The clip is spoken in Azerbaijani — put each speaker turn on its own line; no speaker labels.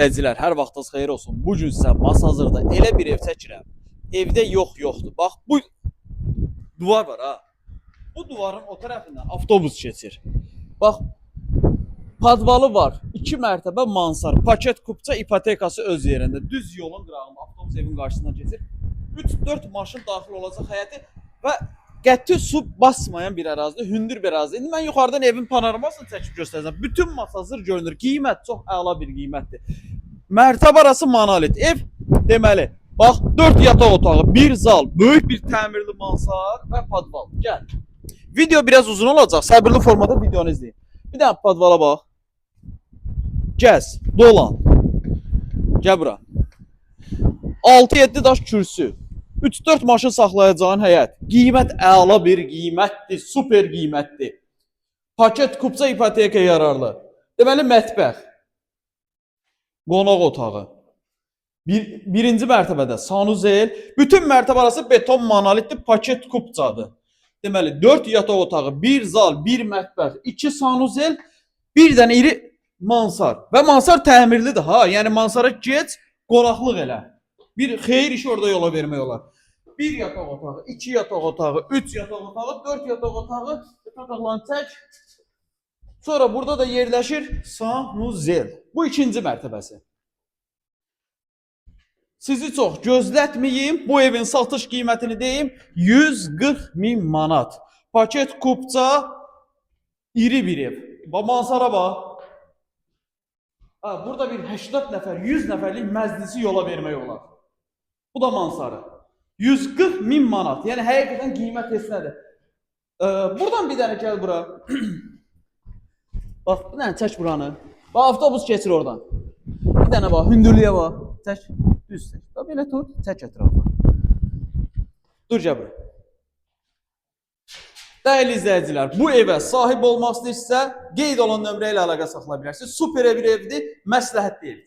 Əzizlər, hər vaxtınız xeyir olsun. Bu gün sizə Masazırda elə bir ev çəkirəm. Evdə yoxdur. Bax, bu duvar var ha. Bu duvarın o tərəfindən avtobus keçir. Bax, podvalı var. 2 mərtəbə mansar. Paket kupça ipotekası öz yerində. Düz yolun qırağında avtobus evin qarşısından keçir. 3-4 maşın daxil olacaq həyəti və qəti su basmayan bir ərazidə, hündür bir ərazidə. İndi mən yuxarıdan evin panoramasını çəkib göstərəcəm. Bütün Masazır görünür. Qiymət çox əla bir qiymətdir. Mərtəbə arası monolit ev deməli. Bax 4 yataq otağı, 1 zal, böyük bir təmirli mansar və podval. Gəl. Video biraz uzun olacaq. Səbirli formada videonu izləyin. Bir dənə podvala bax. Gəz, dolan. Gəl bura. 6-7 daş kürsü. 3-4 maşın saxlayacağın həyət. Qiymət əla bir qiymətdir, super qiymətdir. Paket kupça ipoteka yararlı. Deməli mətbəx. Qonaq otağı. Birinci mərtəbədə sanuzel, bütün mərtəbə arası beton monolitli paket kupçadır. Deməli 4 yataq otağı, 1 zal, 1 mətbəx, 2 sanuzel, 1 dənə iri mansar. Və mansar təmirlidir ha. Yəni mansara geç, qonaqlıq elə. Bir xeyir işi orada yola vermək olar. 1 yataq otağı, 2 yataq otağı, 3 yataq otağı, 4 yataq otağı, yataqlarını çək. Sonra burada da yerləşir sanuzel. Bu ikinci mərtəbəsi. Sizi çox gözlətməyim, bu evin satış qiymətini deyim, 140.000 manat. Paket kupça, iri bir ev. Mansara bax. Burada bir 80 nəfər, 100 nəfərlik məclisi yola vermək olar. Bu da mansarı. 140.000 manat. Yəni həqiqətən qiymət esnədir. Buradan bir dənə gəl bura. Bax, bir dənə çək buranı. Bax, avtobus keçir oradan. Bir dənə bax, hündürlüyə bax. Çək, düz çək. Bax, belə tut, çək ətrafa. Dur gəl bura. Dəyərli izləyicilər, bu evə sahib olmaq istəyirsə, qeyd olan nömrə ilə əlaqə saxlaya bilərsiniz. Super bir evdir, məsləhətli evdir.